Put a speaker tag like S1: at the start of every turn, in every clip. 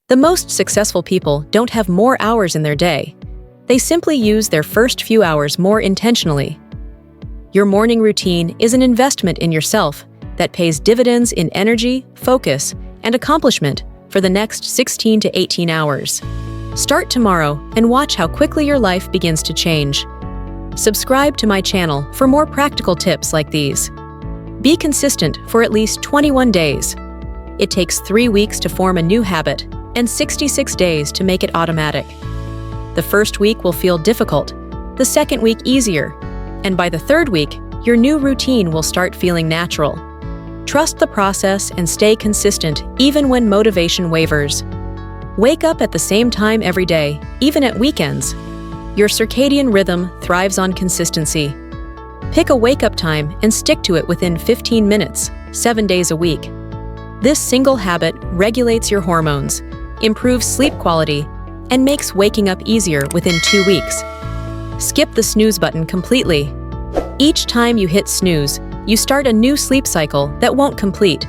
S1: The most successful people don't have more hours in their day. They simply use their first few hours more intentionally. Your morning routine is an investment in yourself that pays dividends in energy, focus, and accomplishment for the next 16 to 18 hours. Start tomorrow and watch how quickly your life begins to change. Subscribe to my channel for more practical tips like these. Be consistent for at least 21 days. It takes 3 weeks to form a new habit and 66 days to make it automatic. The first week will feel difficult, the second week easier, and by the third week, your new routine will start feeling natural. Trust the process and stay consistent even when motivation wavers. Wake up at the same time every day, even at weekends. Your circadian rhythm thrives on consistency. Pick a wake-up time and stick to it within 15 minutes, 7 days a week. This single habit regulates your hormones, improves sleep quality, and makes waking up easier within 2 weeks. Skip the snooze button completely. Each time you hit snooze, you start a new sleep cycle that won't complete,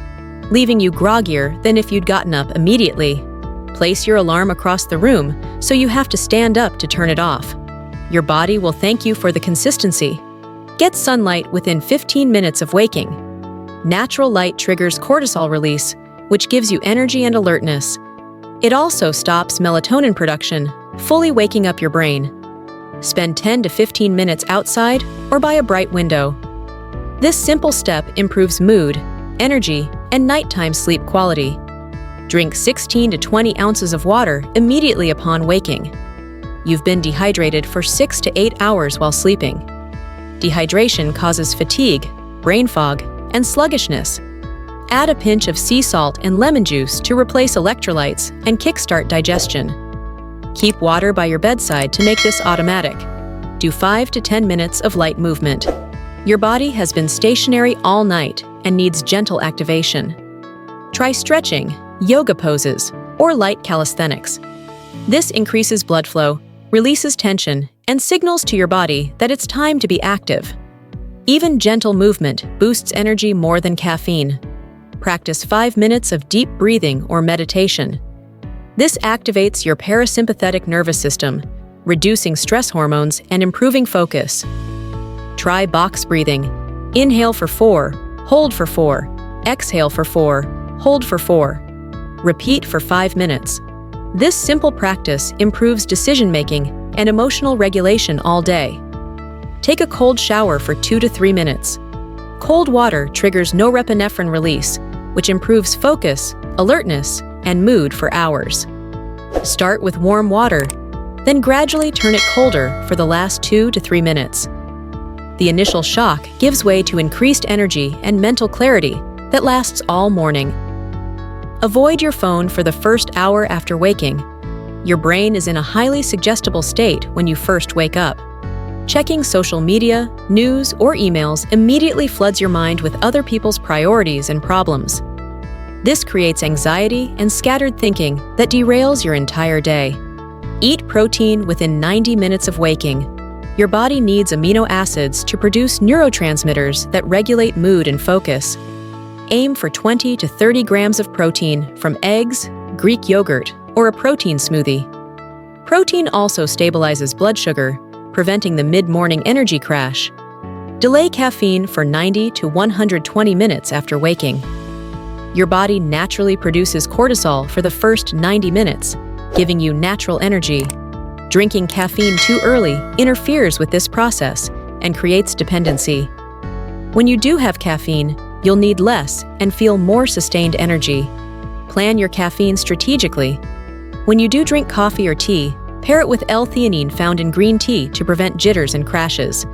S1: leaving you groggier than if you'd gotten up immediately. Place your alarm across the room so you have to stand up to turn it off. Your body will thank you for the consistency. Get sunlight within 15 minutes of waking. Natural light triggers cortisol release, which gives you energy and alertness. It also stops melatonin production, fully waking up your brain. Spend 10 to 15 minutes outside or by a bright window. This simple step improves mood, energy, and nighttime sleep quality. Drink 16 to 20 ounces of water immediately upon waking. You've been dehydrated for 6 to 8 hours while sleeping. Dehydration causes fatigue, brain fog, and sluggishness. Add a pinch of sea salt and lemon juice to replace electrolytes and kickstart digestion. Keep water by your bedside to make this automatic. Do 5 to 10 minutes of light movement. Your body has been stationary all night and needs gentle activation. Try stretching, yoga poses, or light calisthenics. This increases blood flow, releases tension, and signals to your body that it's time to be active. Even gentle movement boosts energy more than caffeine. Practice 5 minutes of deep breathing or meditation. This activates your parasympathetic nervous system, reducing stress hormones and improving focus. Try box breathing. Inhale for 4, hold for 4, exhale for 4, hold for 4. Repeat for 5 minutes. This simple practice improves decision-making and emotional regulation all day. Take a cold shower for 2 to 3 minutes. Cold water triggers norepinephrine release, which improves focus, alertness, and mood for hours. Start with warm water, then gradually turn it colder for the last 2 to 3 minutes. The initial shock gives way to increased energy and mental clarity that lasts all morning. Avoid your phone for the first hour after waking. Your brain is in a highly suggestible state when you first wake up. Checking social media, news, or emails immediately floods your mind with other people's priorities and problems. This creates anxiety and scattered thinking that derails your entire day. Eat protein within 90 minutes of waking. Your body needs amino acids to produce neurotransmitters that regulate mood and focus. Aim for 20 to 30 grams of protein from eggs, Greek yogurt, or a protein smoothie. Protein also stabilizes blood sugar, preventing the mid-morning energy crash. Delay caffeine for 90 to 120 minutes after waking. Your body naturally produces cortisol for the first 90 minutes, giving you natural energy. Drinking caffeine too early interferes with this process and creates dependency. When you do have caffeine, you'll need less and feel more sustained energy. Plan your caffeine strategically. When you do drink coffee or tea, pair it with L-theanine found in green tea to prevent jitters and crashes.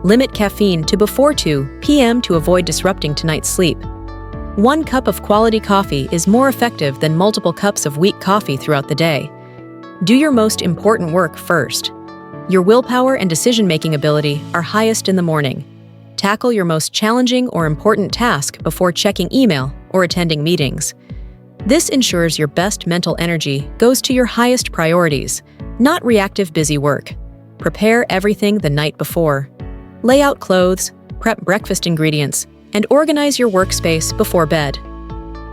S1: Limit caffeine to before 2 p.m. to avoid disrupting tonight's sleep. 1 cup of quality coffee is more effective than multiple cups of weak coffee throughout the day. Do your most important work first. Your willpower and decision-making ability are highest in the morning. Tackle your most challenging or important task before checking email or attending meetings. This ensures your best mental energy goes to your highest priorities, not reactive busy work. Prepare everything the night before. Lay out clothes, prep breakfast ingredients, and organize your workspace before bed.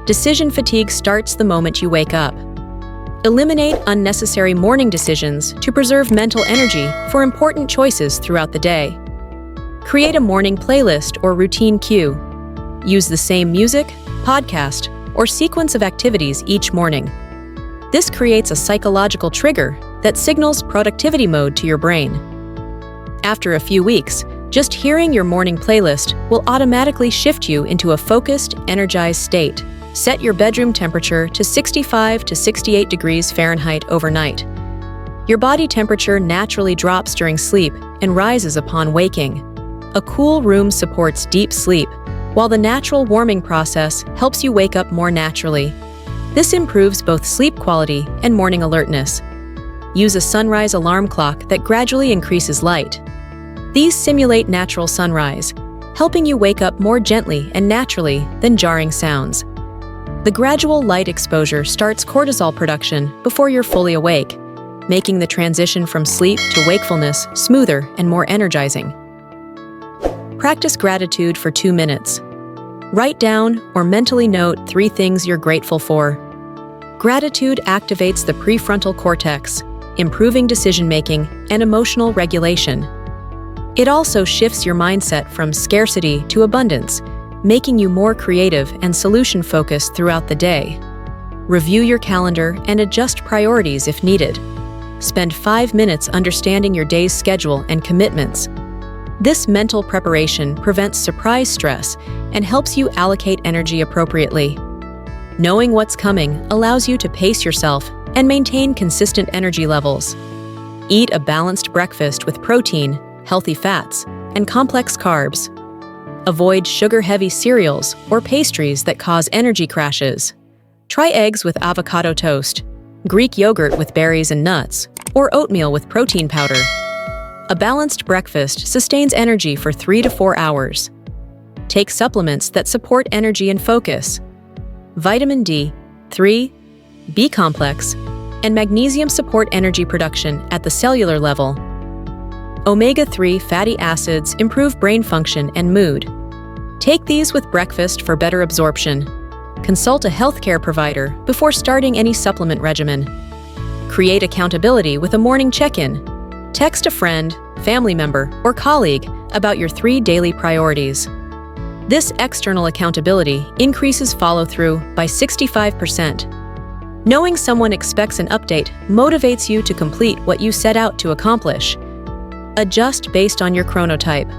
S1: Decision fatigue starts the moment you wake up. Eliminate unnecessary morning decisions to preserve mental energy for important choices throughout the day. Create a morning playlist or routine cue. Use the same music, podcast, or sequence of activities each morning. This creates a psychological trigger that signals productivity mode to your brain. After a few weeks, just hearing your morning playlist will automatically shift you into a focused, energized state. Set your bedroom temperature to 65 to 68 degrees Fahrenheit overnight. Your body temperature naturally drops during sleep and rises upon waking. A cool room supports deep sleep, while the natural warming process helps you wake up more naturally. This improves both sleep quality and morning alertness. Use a sunrise alarm clock that gradually increases light. These simulate natural sunrise, helping you wake up more gently and naturally than jarring sounds. The gradual light exposure starts cortisol production before you're fully awake, making the transition from sleep to wakefulness smoother and more energizing. Practice gratitude for 2 minutes. Write down or mentally note 3 things you're grateful for. Gratitude activates the prefrontal cortex, improving decision-making and emotional regulation. It also shifts your mindset from scarcity to abundance, making you more creative and solution-focused throughout the day. Review your calendar and adjust priorities if needed. Spend 5 minutes understanding your day's schedule and commitments. This mental preparation prevents surprise stress and helps you allocate energy appropriately. Knowing what's coming allows you to pace yourself and maintain consistent energy levels. Eat a balanced breakfast with protein, healthy fats, and complex carbs. Avoid sugar-heavy cereals or pastries that cause energy crashes. Try eggs with avocado toast, Greek yogurt with berries and nuts, or oatmeal with protein powder. A balanced breakfast sustains energy for 3 to 4 hours. Take supplements that support energy and focus. Vitamin D3, B complex, and magnesium support energy production at the cellular level. Omega-3 fatty acids improve brain function and mood. Take these with breakfast for better absorption. Consult a healthcare provider before starting any supplement regimen. Create accountability with a morning check-in. Text a friend, family member, or colleague about your 3 daily priorities. This external accountability increases follow-through by 65%. Knowing someone expects an update motivates you to complete what you set out to accomplish. Adjust based on your chronotype.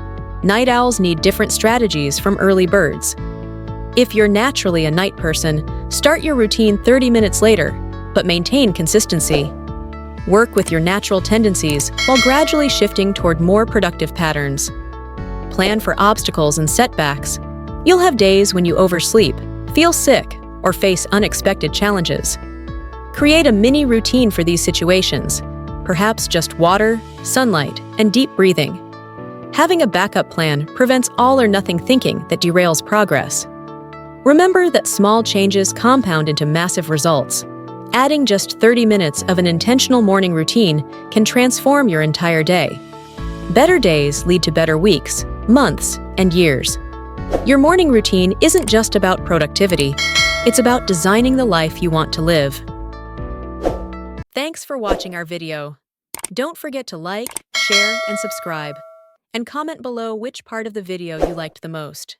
S1: Night owls need different strategies from early birds. If you're naturally a night person, start your routine 30 minutes later, but maintain consistency. Work with your natural tendencies while gradually shifting toward more productive patterns. Plan for obstacles and setbacks. You'll have days when you oversleep, feel sick, or face unexpected challenges. Create a mini routine for these situations, perhaps just water, sunlight, and deep breathing. Having a backup plan prevents all or nothing thinking that derails progress. Remember that small changes compound into massive results. Adding just 30 minutes of an intentional morning routine can transform your entire day. Better days lead to better weeks, months, and years. Your morning routine isn't just about productivity, it's about designing the life you want to live. Thanks for watching our video. Don't forget to like, share, and subscribe. And comment below which part of the video you liked the most.